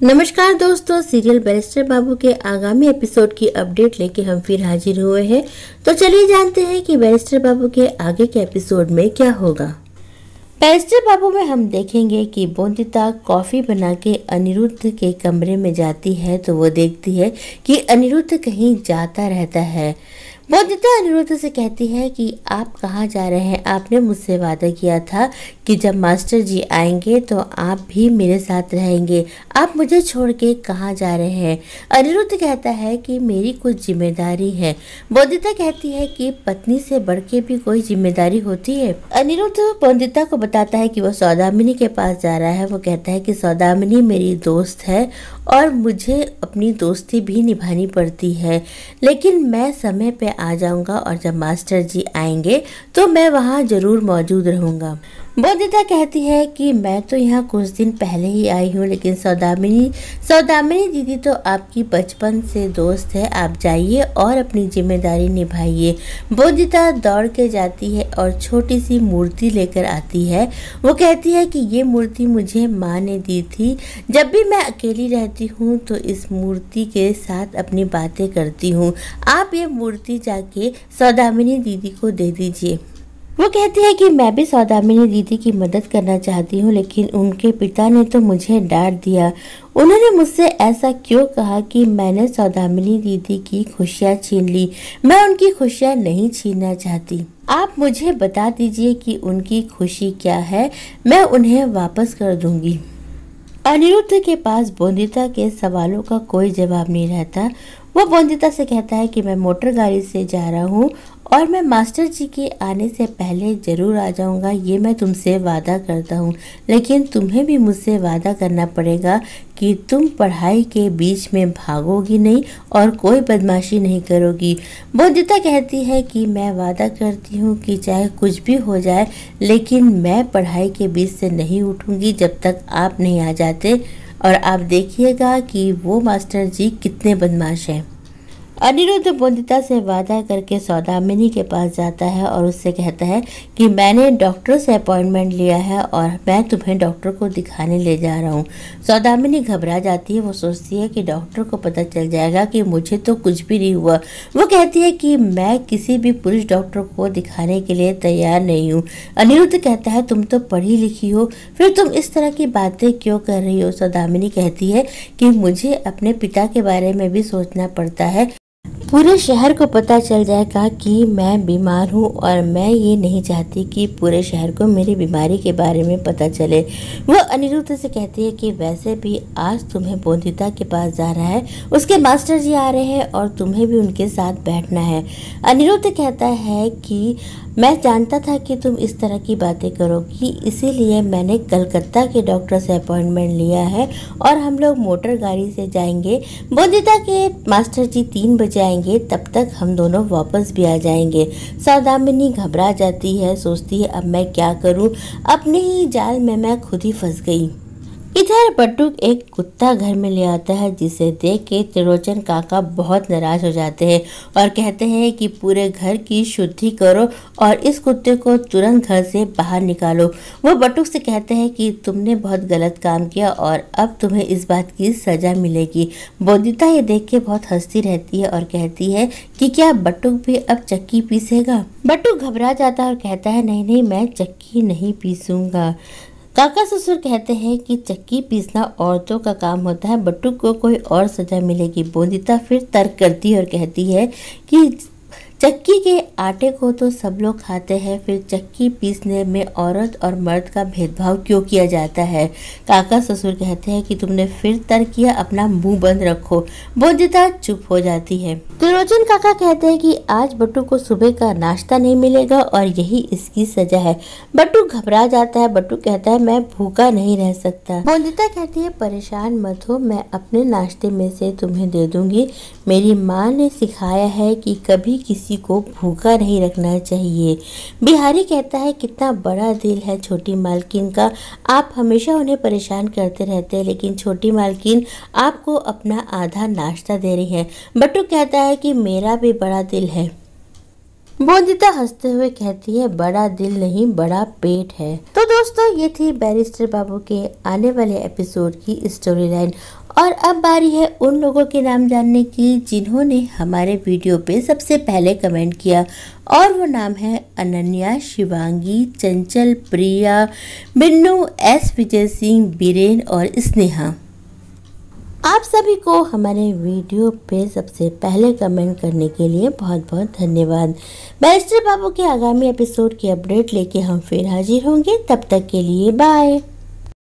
नमस्कार दोस्तों, serial barrister बाबू के आगामी एपिसोड की अपडेट लेके हम फिर हाजिर हुए हैं। तो चलिए जानते हैं कि बैरिस्टर बाबू के आगे के एपिसोड में क्या होगा। बैरिस्टर बाबू में हम देखेंगे कि बोंदिता कॉफी बना के अनिरुद्ध के कमरे में जाती है तो वो देखती है कि अनिरुद्ध कहीं जाता रहता है। बोंदिता अनिरुद्ध से कहती है कि आप कहाँ जा रहे हैं? आपने मुझसे वादा किया था कि जब मास्टर जी आएंगे तो आप भी मेरे साथ रहेंगे। आप मुझे छोड़ के कहाँ जा रहे हैं? अनिरुद्ध कहता है कि मेरी कुछ जिम्मेदारी है। बोंदिता कहती है कि पत्नी से बढ़ के भी कोई जिम्मेदारी होती है। अनिरुद्ध बोंदिता को बताता है कि वो सौदामिनी के पास जा रहा है। वो कहता है कि सौदामिनी मेरी दोस्त है और मुझे अपनी दोस्ती भी निभानी पड़ती है, लेकिन मैं समय पे आ जाऊंगा और जब मास्टर जी आएंगे तो मैं वहाँ जरूर मौजूद रहूंगा। बोंदिता कहती है कि मैं तो यहाँ कुछ दिन पहले ही आई हूँ, लेकिन सौदामिनी दीदी तो आपकी बचपन से दोस्त है। आप जाइए और अपनी जिम्मेदारी निभाइए। बोंदिता दौड़ के जाती है और छोटी सी मूर्ति लेकर आती है। वो कहती है कि ये मूर्ति मुझे माँ ने दी थी। जब भी मैं अकेली रहती हूँ तो इस मूर्ति के साथ अपनी बातें करती हूँ। आप ये मूर्ति जाके सौदामिनी दीदी को दे दीजिए। वो कहती है कि मैं भी सौदामिनी दीदी की मदद करना चाहती हूँ, लेकिन उनके पिता ने तो मुझे डांट दिया। उन्होंने मुझसे ऐसा क्यों कहा कि मैंने सौदामिनी दीदी की खुशियाँ छीन ली। मैं उनकी खुशियाँ नहीं छीनना चाहती। आप मुझे बता दीजिए कि उनकी खुशी क्या है, मैं उन्हें वापस कर दूंगी। अनिरुद्ध के पास बोंदिता के सवालों का कोई जवाब नहीं रहता। वो बोंदिता से कहता है कि मैं मोटर गाड़ी से जा रहा हूँ और मैं मास्टर जी के आने से पहले ज़रूर आ जाऊँगा, ये मैं तुमसे वादा करता हूँ। लेकिन तुम्हें भी मुझसे वादा करना पड़ेगा कि तुम पढ़ाई के बीच में भागोगी नहीं और कोई बदमाशी नहीं करोगी। बोंदिता कहती है कि मैं वादा करती हूँ कि चाहे कुछ भी हो जाए, लेकिन मैं पढ़ाई के बीच से नहीं उठूँगी जब तक आप नहीं आ जाते। और आप देखिएगा कि वो मास्टर जी कितने बदमाश हैं। अनिरुद्ध बोंदिता से वादा करके सौदामिनी के पास जाता है और उससे कहता है कि मैंने डॉक्टर से अपॉइंटमेंट लिया है और मैं तुम्हें डॉक्टर को दिखाने ले जा रहा हूँ। सौदामिनी घबरा जाती है। वो सोचती है कि डॉक्टर को पता चल जाएगा कि मुझे तो कुछ भी नहीं हुआ। वो कहती है कि मैं किसी भी पुरुष डॉक्टर को दिखाने के लिए तैयार नहीं हूँ। अनिरुद्ध कहता है तुम तो पढ़ी लिखी हो, फिर तुम इस तरह की बातें क्यों कर रही हो? सौदामिनी कहती है कि मुझे अपने पिता के बारे में भी सोचना पड़ता है। पूरे शहर को पता चल जाएगा कि मैं बीमार हूँ और मैं ये नहीं चाहती कि पूरे शहर को मेरी बीमारी के बारे में पता चले। वो अनिरुद्ध से कहती है कि वैसे भी आज तुम्हें बोंदिता के पास जा रहा है, उसके मास्टर जी आ रहे हैं और तुम्हें भी उनके साथ बैठना है। अनिरुद्ध कहता है कि मैं जानता था कि तुम इस तरह की बातें करोगी, इसीलिए मैंने कलकत्ता के डॉक्टर से अपॉइंटमेंट लिया है और हम लोग मोटर गाड़ी से जाएंगे। बोंदिता के मास्टर जी 3 बजे आएंगे, तब तक हम दोनों वापस भी आ जाएंगे। सौदामिनी घबरा जाती है, सोचती है अब मैं क्या करूं, अपने ही जाल में मैं खुद ही फंस गई। इधर बटुक एक कुत्ता घर में ले आता है, जिसे देख के त्रिलोचन काका बहुत नाराज हो जाते हैं और कहते हैं कि पूरे घर की शुद्धि करो और इस कुत्ते को तुरंत घर से बाहर निकालो। वो बटुक से कहते हैं कि तुमने बहुत गलत काम किया और अब तुम्हें इस बात की सजा मिलेगी। बोंदिता ये देख के बहुत हंसती रहती है और कहती है कि क्या बटुक भी अब चक्की पीसेगा? बटुक घबरा जाता है और कहता है नहीं नहीं, मैं चक्की नहीं पीसूंगा। काका ससुर कहते हैं कि चक्की पीसना औरतों का काम होता है, बटुक को कोई और सजा मिलेगी। बोंदिता फिर तर्क करती है और कहती है कि चक्की के आटे को तो सब लोग खाते हैं, फिर चक्की पीसने में औरत और मर्द का भेदभाव क्यों किया जाता है? काका ससुर कहते हैं कि तुमने फिर तर्क किया, अपना मुंह बंद रखो। बोंदिता चुप हो जाती है। त्रिलोचन काका कहते हैं कि आज बट्टू को सुबह का नाश्ता नहीं मिलेगा और यही इसकी सजा है। बट्टू घबरा जाता है। बट्टू कहता है मैं भूखा नहीं रह सकता। बोंदिता कहती है परेशान मत हो, मैं अपने नाश्ते में से तुम्हें दे दूंगी। मेरी माँ ने सिखाया है कि कभी किसी को भूखा नहीं रखना चाहिए। बिहारी कहता है कितना बड़ा दिल है छोटी मालकिन का, आप हमेशा उन्हें परेशान करते रहते हैं, लेकिन छोटी मालकिन आपको अपना आधा नाश्ता दे रही है। बट्टू कहता है कि मेरा भी बड़ा दिल है। बोंदिता हंसते हुए कहती है, बड़ा दिल नहीं बड़ा पेट है। तो दोस्तों, ये थी बैरिस्टर बाबू के आने वाले एपिसोड की स्टोरी लाइन। और अब बारी है उन लोगों के नाम जानने की जिन्होंने हमारे वीडियो पे सबसे पहले कमेंट किया, और वो नाम है अनन्या, शिवांगी, चंचल, प्रिया, बिन्नू, एस विजय सिंह, बीरेन और स्नेहा। आप सभी को हमारे वीडियो पे सबसे पहले कमेंट करने के लिए बहुत बहुत धन्यवाद। बैरिस्टर बाबू के आगामी एपिसोड की अपडेट लेके हम फिर हाजिर होंगे। तब तक के लिए बाय।